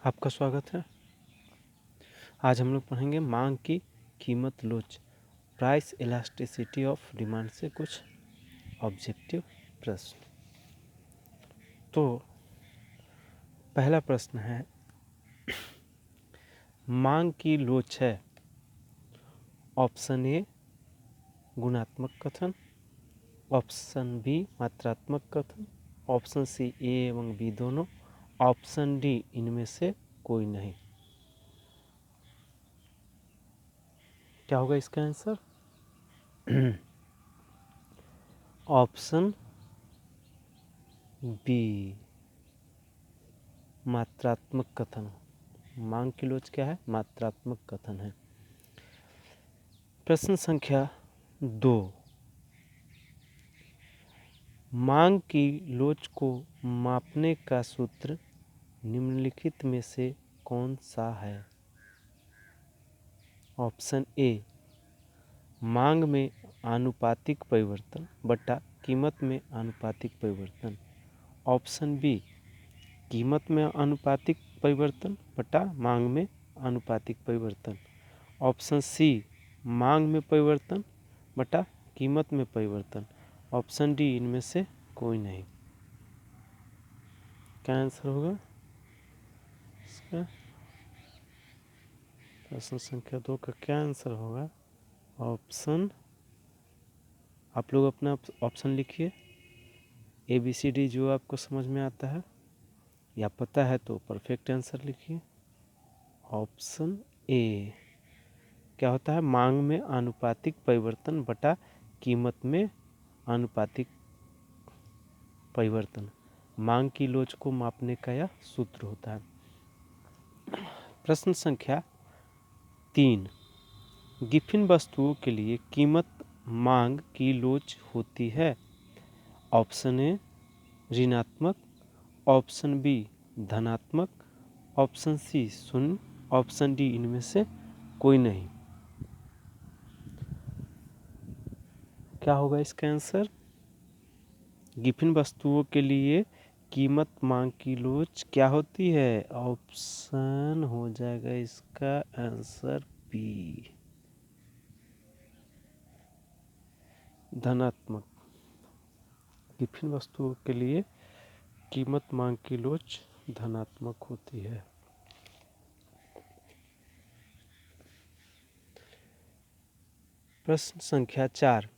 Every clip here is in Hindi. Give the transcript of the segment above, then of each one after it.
आपका स्वागत है। आज हम लोग पढ़ेंगे मांग की कीमत लोच, प्राइस इलास्टिसिटी ऑफ डिमांड से कुछ ऑब्जेक्टिव प्रश्न। तो पहला प्रश्न है, मांग की लोच है। ऑप्शन ए गुणात्मक कथन, ऑप्शन बी मात्रात्मक कथन, ऑप्शन सी ए एवं बी दोनों, ऑप्शन डी इनमें से कोई नहीं। क्या होगा इसका आंसर? ऑप्शन बी मात्रात्मक कथन। मांग की लोच क्या है? मात्रात्मक कथन है। प्रश्न संख्या 2, मांग की लोच को मापने का सूत्र निम्नलिखित में से कौन सा है? ऑप्शन ए मांग में आनुपातिक परिवर्तन बटा कीमत में आनुपातिक परिवर्तन, ऑप्शन बी कीमत में आनुपातिक परिवर्तन बटा मांग में आनुपातिक परिवर्तन, ऑप्शन सी मांग में परिवर्तन बटा कीमत में परिवर्तन, ऑप्शन डी इनमें से कोई नहीं। क्या आंसर होगा इसका? प्रश्न संख्या 2 का क्या आंसर होगा? ऑप्शन, आप लोग अपना ऑप्शन लिखिए, ABCD जो आपको समझ में आता है या पता है तो परफेक्ट आंसर लिखिए। ऑप्शन ए क्या होता है? मांग में आनुपातिक परिवर्तन बटा कीमत में आनुपातिक परिवर्तन, मांग की लोच को मापने का यह सूत्र होता है। प्रश्न संख्या 3, गिफिन वस्तुओं के लिए कीमत मांग की लोच होती है। ऑप्शन ए ऋणात्मक, ऑप्शन बी धनात्मक, ऑप्शन सी शून्य, ऑप्शन डी इनमें से कोई नहीं। क्या होगा इसका आंसर? गिफिन वस्तुओं के लिए कीमत मांग की लोच क्या होती है? ऑप्शन हो जाएगा इसका आंसर बी धनात्मक। गिफिन वस्तुओं के लिए कीमत मांग की लोच धनात्मक होती है। प्रश्न संख्या 4,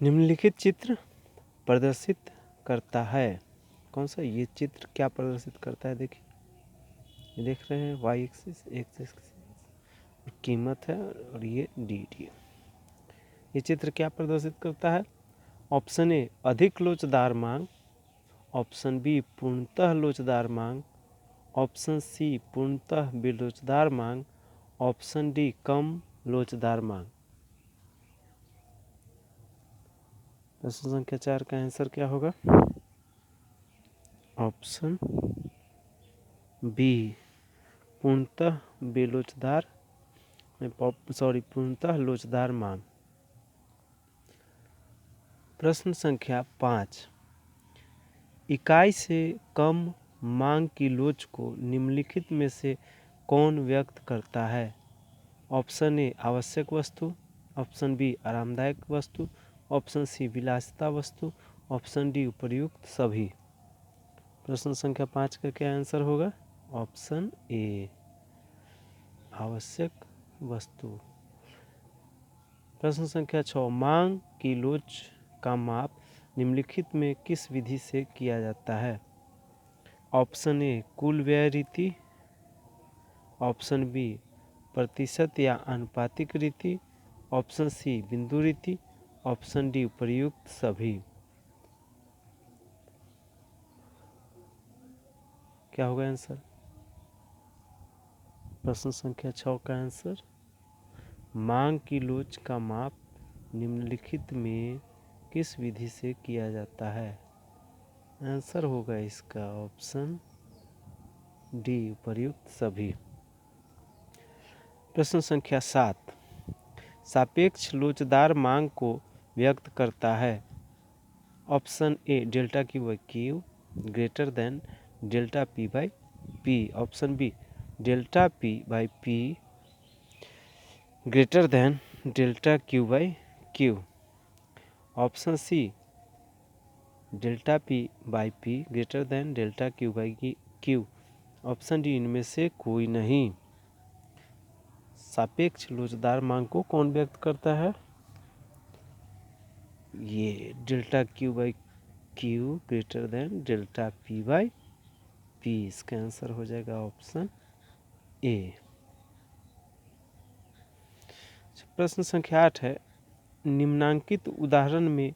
निम्नलिखित चित्र प्रदर्शित करता है। कौन सा ये चित्र क्या प्रदर्शित करता है? देखिए, ये देख रहे हैं y एक्सिस, x एक्सिस कीमत है और ये डी। ये चित्र क्या प्रदर्शित करता है? ऑप्शन ए अधिक लोचदार मांग, ऑप्शन बी पूर्णतः लोचदार मांग, ऑप्शन सी पूर्णतः बेलोचदार मांग, ऑप्शन डी कम लोचदार मांग। प्रश्न संख्या 4 का आंसर क्या होगा? ऑप्शन बी पूर्णतः बेलोचदार पूर्णतः लोचदार मांग। प्रश्न संख्या 5, इकाई से कम मांग की लोच को निम्नलिखित में से कौन व्यक्त करता है? ऑप्शन ए आवश्यक वस्तु, ऑप्शन बी आरामदायक वस्तु, ऑप्शन सी विलासिता वस्तु, ऑप्शन डी उपर्युक्त सभी। प्रश्न संख्या 5 का क्या आंसर होगा? ऑप्शन ए आवश्यक वस्तु। प्रश्न संख्या 6, मांग की लोच का माप निम्नलिखित में किस विधि से किया जाता है? ऑप्शन ए कुल व्यय रीति, ऑप्शन बी प्रतिशत या आनुपातिक रीति, ऑप्शन सी बिंदु रीति, ऑप्शन डी उपर्युक्त सभी। क्या होगा आंसर? प्रश्न संख्या 6 का आंसर, मांग की लोच का माप निम्नलिखित में किस विधि से किया जाता है? आंसर होगा इसका ऑप्शन डी उपर्युक्त सभी। प्रश्न संख्या 7, सापेक्ष लोचदार मांग को व्यक्त करता है? Option A delta Q by Q greater than delta P by P. Option B delta P by P greater than delta Q by Q. Option C delta P by P greater than delta Q by Q. Option D इनमें से कोई नहीं। सापेक्ष लोचदार मांग को कौन व्यक्त करता है? ये delta Q by Q greater than delta P by P. इसका आंसर हो जाएगा ऑप्शन ए। प्रश्न संख्या 8 है, निम्नांकित उदाहरण में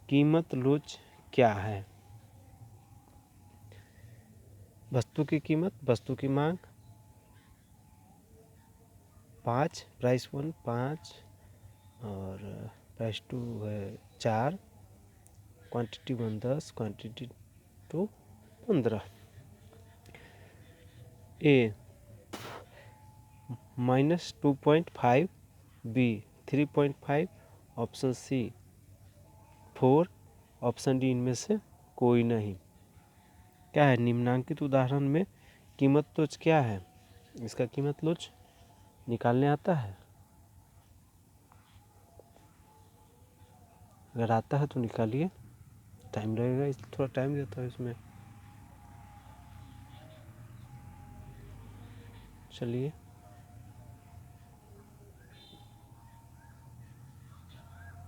कीमत लोच क्या है? वस्तु की कीमत, वस्तु की मांग 5, प्राइस 1 5 और प्राइस 2 है 4, quantity 1 10, quantity 2 15। A -2.5, B 3.5, option C 4, option D इनमें से कोई नहीं। क्या है निम्नांकित उदाहरण में कीमत लोच क्या है? इसका कीमत लोच निकालने आता है? अगर आता है तो निकालिए, टाइम लगेगा, थोड़ा टाइम देता है इसमें। चलिए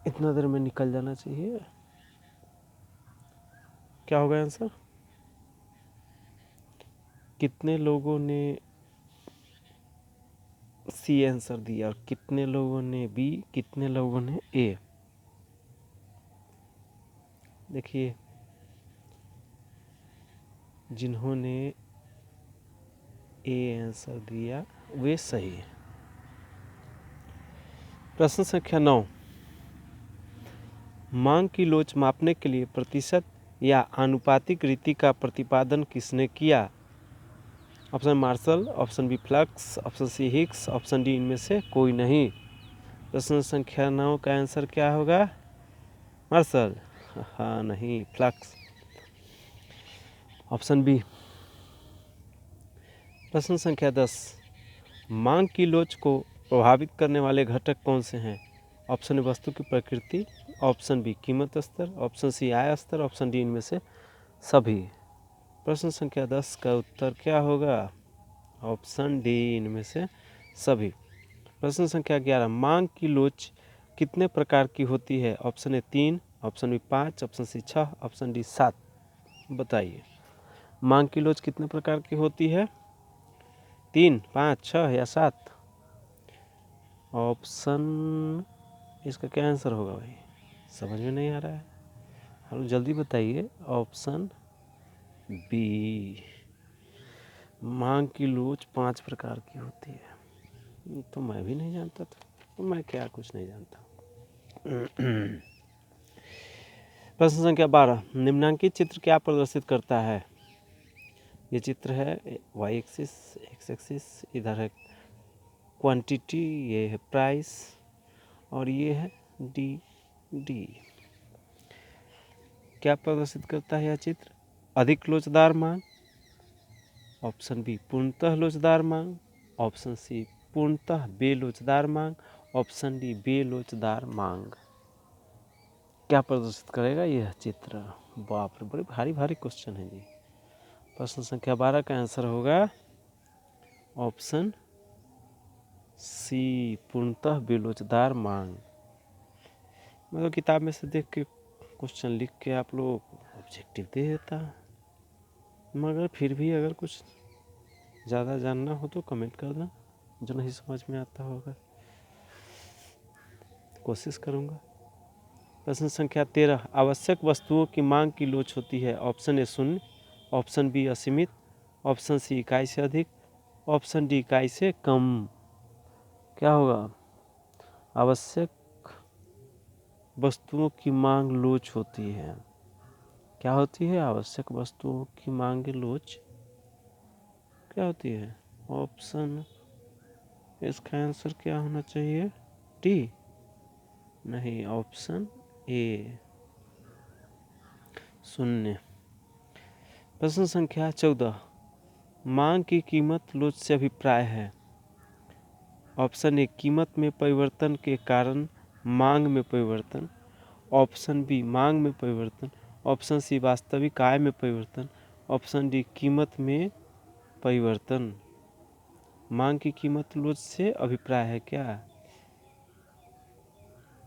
इतना देर में निकल जाना चाहिए। क्या होगा आंसर? कितने लोगों ने सी आंसर दिया और कितने लोगों ने बी, कितने लोगों ने ए? देखिए जिन्होंने ए आंसर दिया वे सही है। प्रश्न संख्या 9, मांग की लोच मापने के लिए प्रतिशत या आनुपातिक रीति का प्रतिपादन किसने किया? Option Marshall, option B flux, option C Higgs, option D इनमें से कोई नहीं। प्रश्न संख्या 9 का आंसर क्या होगा? मार्शल? हाँ नहीं, फ्लक्स। Option B. प्रश्न संख्या 10, मांग की लोच को प्रभावित करने वाले घटक कौन से हैं? ऑप्शन ए वस्तु की प्रकृति, ऑप्शन बी कीमत स्तर, ऑप्शन सी आय स्तर, ऑप्शन डी इनमें से सभी। प्रश्न संख्या 10 का उत्तर क्या होगा? ऑप्शन डी इनमें से सभी। प्रश्न संख्या 11, मांग की लोच कितने प्रकार की होती है? Option A 3, option B 5, option C 6, option D 7। बताइए मांग की लोच कितने प्रकार की होती है? 3, 5, 6 या 7? ऑप्शन इसका क्या आंसर होगा भाई? समझ में नहीं आ रहा है, हम जल्दी बताइए। ऑप्शन बी, मांग की लोच 5 प्रकार की होती है। तो मैं भी नहीं जानता था, तो मैं क्या कुछ नहीं जानता। प्रश्न संख्या 12, निम्नांकित चित्र क्या प्रदर्शित करता है? ये चित्र है वाई एक्सिस, एक्स एक्सिस, इधर है क्वांटिटी, ये है प्राइस और ये है डी। क्या प्रदर्शित करता है यह चित्र? अधिक लोचदार मांग, ऑप्शन बी पूर्णतः लोचदार मांग, ऑप्शन सी पूर्णतः बेलोचदार मांग, ऑप्शन डी बेलोचदार मांग। क्या प्रदर्शित करेगा यह चित्र? बाप रे, बड़े भारी भारी क्वेश्चन है जी। प्रश्न संख्या 12 का आंसर होगा ऑप्शन सी पूर्णतः बेलोचदार मांग। मैं तो किताब में से देख के क्वेश्चन लिख के आप लोग ऑब्जेक्टिव दे देता, मगर फिर भी अगर कुछ ज़्यादा जानना हो तो कमेंट कर देना, जो नहीं समझ में आता होगा कोशिश करूँगा। प्रश्न संख्या 13, आवश्यक वस्तुओं की मांग की लोच होती है? ऑप्शन ए 0, ऑप्शन बी असीमित, ऑप्शन सी इकाई से अधिक, ऑप्शन डी इकाई से कम। क्या होगा? आवश्यक वस्तुओं की मांग लोच होती है। क्या होती है? आवश्यक वस्तुओं की मांग लोच क्या होती है? ऑप्शन, इसका आंसर क्या होना चाहिए? डी। नहीं, ऑप्शन ए 0। प्रश्न संख्या 14, मांग की कीमत लोच से अभिप्राय है। ऑप्शन ए कीमत में परिवर्तन के कारण मांग में परिवर्तन, ऑप्शन बी मांग में परिवर्तन, ऑप्शन सी वास्तविक आय में परिवर्तन, ऑप्शन डी कीमत में परिवर्तन। मांग की कीमत लोच से अभिप्राय है क्या?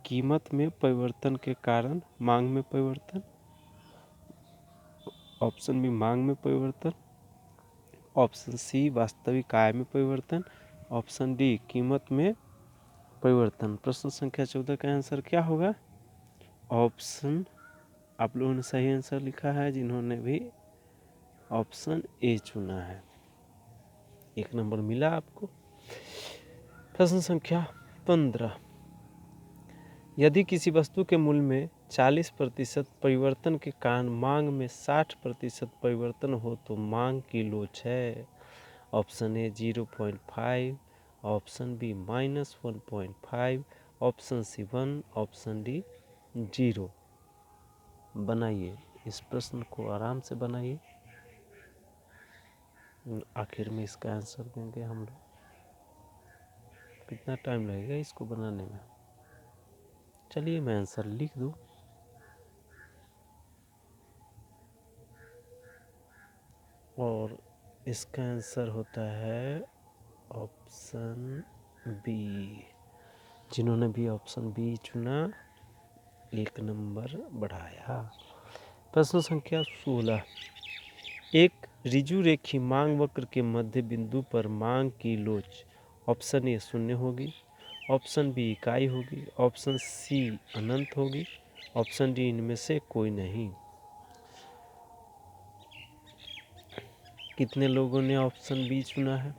कीमत में परिवर्तन के कारण मांग में परिवर्तन, ऑप्शन बी मांग में परिवर्तन, ऑप्शन सी वास्तविक आय में परिवर्तन, ऑप्शन डी कीमत में परिवर्तन। प्रश्न संख्या 14 का आंसर क्या होगा? ऑप्शन, आप लोगों ने सही आंसर लिखा है जिन्होंने भी ऑप्शन ए चुना है। 1 नंबर मिला आपको। प्रश्न संख्या 15, यदि किसी वस्तु के मूल्य में 40% परिवर्तन के कारण मांग में 60% परिवर्तन हो तो मांग की लोच है। Option A 0.5, option B -1.5, option C 1, option D 0। बनाइए, इस प्रश्न को आराम से बनाइए। आखिर में इसका आंसर देंगे हम लोग। कितना टाइम लगेगा इसको बनाने में? चलिए मैं आंसर लिख दूं। और इसका आंसर होता है ऑप्शन बी। जिन्होंने भी ऑप्शन बी चुना 1 नंबर बढ़ाया। प्रश्न संख्या 16, एक ऋजु रेखी मांग वक्र के मध्य बिंदु पर मांग की लोच ऑप्शन ए 0 होगी, ऑप्शन बी इकाई होगी, ऑप्शन सी अनंत होगी, ऑप्शन डी इनमें से कोई नहीं। कितने लोगों ने ऑप्शन बी चुना है?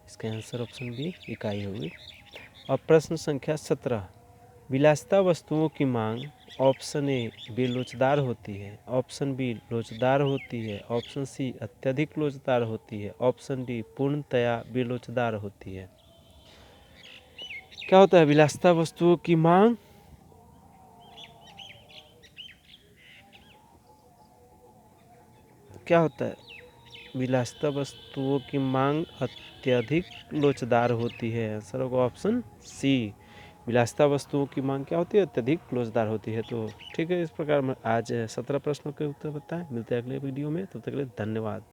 इसका आंसर ऑप्शन बी इकाई होगी। और प्रश्न संख्या 17, विलासिता वस्तुओं की मांग ऑप्शन ए बेलोचदार होती है, ऑप्शन बी लोचदार होती है, ऑप्शन सी अत्यधिक लोचदार होती है, ऑप्शन डी पूर्णतया बेलोचदार होती है। क्या होता है विलासिता वस्तुओं की मांग? क्या होता है? विलासिता वस्तुओं की मांग अत्यधिक लोचदार होती है। आंसर होगा ऑप्शन सी। विलासिता वस्तुओं की मांग क्या होती है? अत्यधिक लोचदार होती है। तो ठीक है, इस प्रकार मैं आज 17 प्रश्नों के उत्तर बताएं। मिलते हैं अगले वीडियो में, तब तक के लिए धन्यवाद।